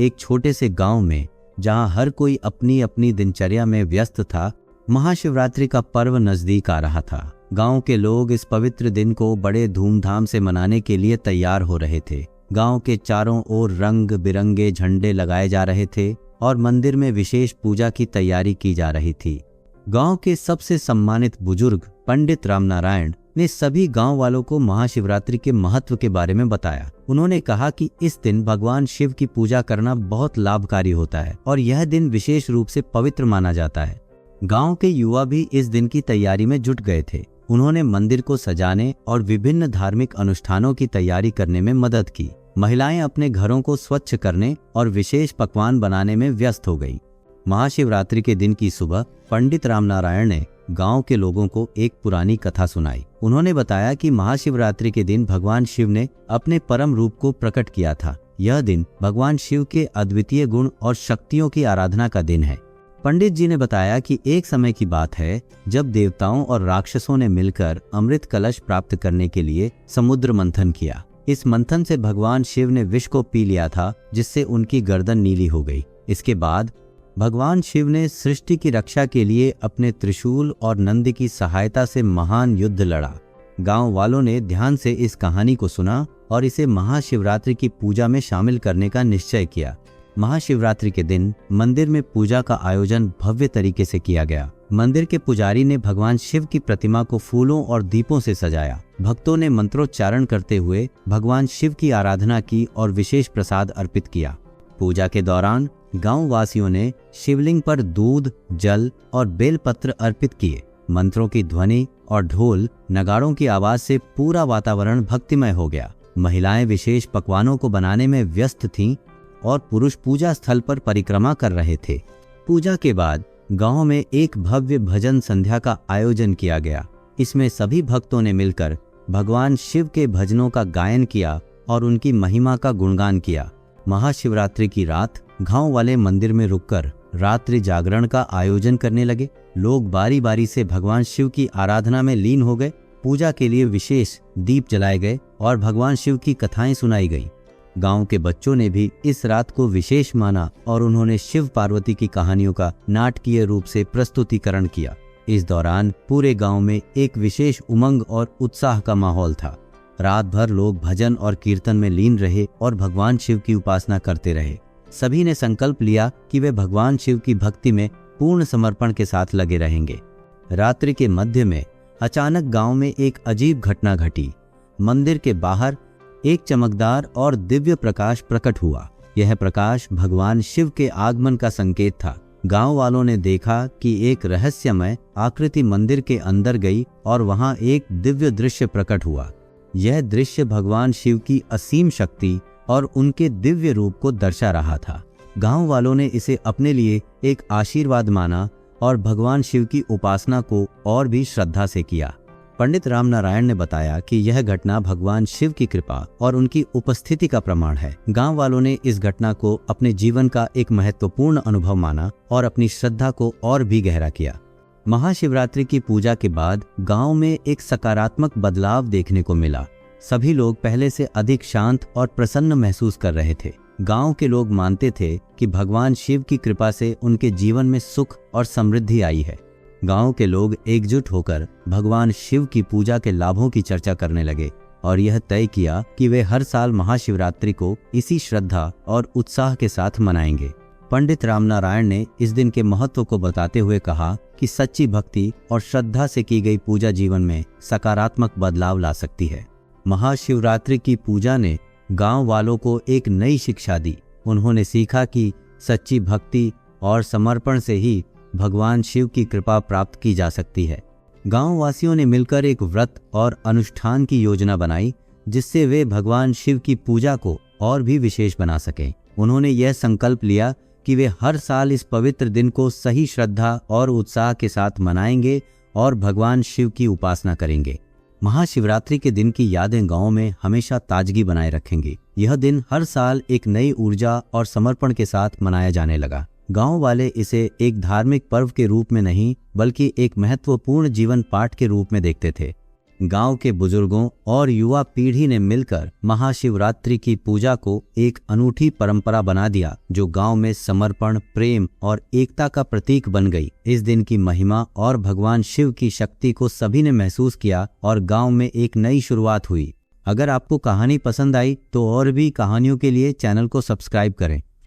एक छोटे से गांव में, जहां हर कोई अपनी अपनी दिनचर्या में व्यस्त था, महाशिवरात्रि का पर्व नजदीक आ रहा था। गांव के लोग इस पवित्र दिन को बड़े धूमधाम से मनाने के लिए तैयार हो रहे थे। गांव के चारों ओर रंग बिरंगे झंडे लगाए जा रहे थे और मंदिर में विशेष पूजा की तैयारी की जा रही थी। गांव के सबसे सम्मानित बुजुर्ग पंडित रामनारायण ने सभी गांव वालों को महाशिवरात्रि के महत्व के बारे में बताया। उन्होंने कहा कि इस दिन भगवान शिव की पूजा करना बहुत लाभकारी होता है और यह दिन विशेष रूप से पवित्र माना जाता है। गांव के युवा भी इस दिन की तैयारी में जुट गए थे। उन्होंने मंदिर को सजाने और विभिन्न धार्मिक अनुष्ठानों की तैयारी करने में मदद की। महिलाएं अपने घरों को स्वच्छ करने और विशेष पकवान बनाने में व्यस्त हो गईं। महाशिवरात्रि के दिन की सुबह पंडित रामनारायण ने गांव के लोगों को एक पुरानी कथा सुनाई। उन्होंने बताया कि महाशिवरात्रि के दिन भगवान शिव ने अपने परम रूप को प्रकट किया था। यह दिन भगवान शिव के अद्वितीय गुण और शक्तियों की आराधना का दिन है। पंडित जी ने बताया कि एक समय की बात है जब देवताओं और राक्षसों ने मिलकर अमृत कलश प्राप्त करने के लिए समुद्र मंथन किया। इस मंथन से भगवान शिव ने विष को पी लिया था, जिससे उनकी गर्दन नीली हो गई। इसके बाद भगवान शिव ने सृष्टि की रक्षा के लिए अपने त्रिशूल और नंदी की सहायता से महान युद्ध लड़ा। गांव वालों ने ध्यान से इस कहानी को सुना और इसे महाशिवरात्रि की पूजा में शामिल करने का निश्चय किया। महाशिवरात्रि के दिन मंदिर में पूजा का आयोजन भव्य तरीके से किया गया। मंदिर के पुजारी ने भगवान शिव की प्रतिमा को फूलों और दीपों से सजाया। भक्तों ने मंत्रोच्चारण करते हुए भगवान शिव की आराधना की और विशेष प्रसाद अर्पित किया। पूजा के दौरान गांव वासियों ने शिवलिंग पर दूध, जल और बेलपत्र अर्पित किए। मंत्रों की ध्वनि और ढोल नगाड़ों की आवाज से पूरा वातावरण भक्तिमय हो गया। महिलाएं विशेष पकवानों को बनाने में व्यस्त थीं और पुरुष पूजा स्थल पर परिक्रमा कर रहे थे। पूजा के बाद गांव में एक भव्य भजन संध्या का आयोजन किया गया। इसमें सभी भक्तों ने मिलकर भगवान शिव के भजनों का गायन किया और उनकी महिमा का गुणगान किया। महाशिवरात्रि की रात गांव वाले मंदिर में रुककर रात्रि जागरण का आयोजन करने लगे। लोग बारी बारी से भगवान शिव की आराधना में लीन हो गए। पूजा के लिए विशेष दीप जलाए गए और भगवान शिव की कथाएं सुनाई गईं। गांव के बच्चों ने भी इस रात को विशेष माना और उन्होंने शिव पार्वती की कहानियों का नाटकीय रूप से प्रस्तुतिकरण किया। इस दौरान पूरे गांव में एक विशेष उमंग और उत्साह का माहौल था। रात भर लोग भजन और कीर्तन में लीन रहे और भगवान शिव की उपासना करते रहे। सभी ने संकल्प लिया कि वे भगवान शिव की भक्ति में पूर्ण समर्पण के साथ लगे रहेंगे। रात्रि के मध्य में अचानक गांव में एक अजीब घटना घटी। मंदिर के बाहर एक चमकदार और दिव्य प्रकाश प्रकट हुआ। यह प्रकाश भगवान शिव के आगमन का संकेत था। गांव वालों ने देखा कि एक रहस्यमय आकृति मंदिर के अंदर गई और वहां एक दिव्य दृश्य प्रकट हुआ। यह दृश्य भगवान शिव की असीम शक्ति और उनके दिव्य रूप को दर्शा रहा था। गांव वालों ने इसे अपने लिए एक आशीर्वाद माना और भगवान शिव की उपासना को और भी श्रद्धा से किया। पंडित रामनारायण ने बताया कि यह घटना भगवान शिव की कृपा और उनकी उपस्थिति का प्रमाण है। गांव वालों ने इस घटना को अपने जीवन का एक महत्वपूर्ण अनुभव माना और अपनी श्रद्धा को और भी गहरा किया। महाशिवरात्रि की पूजा के बाद गांव में एक सकारात्मक बदलाव देखने को मिला। सभी लोग पहले से अधिक शांत और प्रसन्न महसूस कर रहे थे। गांव के लोग मानते थे कि भगवान शिव की कृपा से उनके जीवन में सुख और समृद्धि आई है। गांव के लोग एकजुट होकर भगवान शिव की पूजा के लाभों की चर्चा करने लगे और यह तय किया कि वे हर साल महाशिवरात्रि को इसी श्रद्धा और उत्साह के साथ मनाएंगे। पंडित रामनारायण ने इस दिन के महत्व को बताते हुए कहा कि सच्ची भक्ति और श्रद्धा से की गई पूजा जीवन में सकारात्मक बदलाव ला सकती है। महाशिवरात्रि की पूजा ने गांव वालों को एक नई शिक्षा दी। उन्होंने सीखा कि सच्ची भक्ति और समर्पण से ही भगवान शिव की कृपा प्राप्त की जा सकती है। गांव वासियों ने मिलकर एक व्रत और अनुष्ठान की योजना बनाई, जिससे वे भगवान शिव की पूजा को और भी विशेष बना सकें। उन्होंने यह संकल्प लिया कि वे हर साल इस पवित्र दिन को सही श्रद्धा और उत्साह के साथ मनाएंगे और भगवान शिव की उपासना करेंगे। महाशिवरात्रि के दिन की यादें गांव में हमेशा ताजगी बनाए रखेंगी। यह दिन हर साल एक नई ऊर्जा और समर्पण के साथ मनाया जाने लगा। गांव वाले इसे एक धार्मिक पर्व के रूप में नहीं, बल्कि एक महत्वपूर्ण जीवन पाठ के रूप में देखते थे। गांव के बुजुर्गों और युवा पीढ़ी ने मिलकर महाशिवरात्रि की पूजा को एक अनूठी परंपरा बना दिया, जो गांव में समर्पण, प्रेम और एकता का प्रतीक बन गई। इस दिन की महिमा और भगवान शिव की शक्ति को सभी ने महसूस किया और गांव में एक नई शुरुआत हुई। अगर आपको कहानी पसंद आई तो और भी कहानियों के लिए चैनल को सब्सक्राइब करें।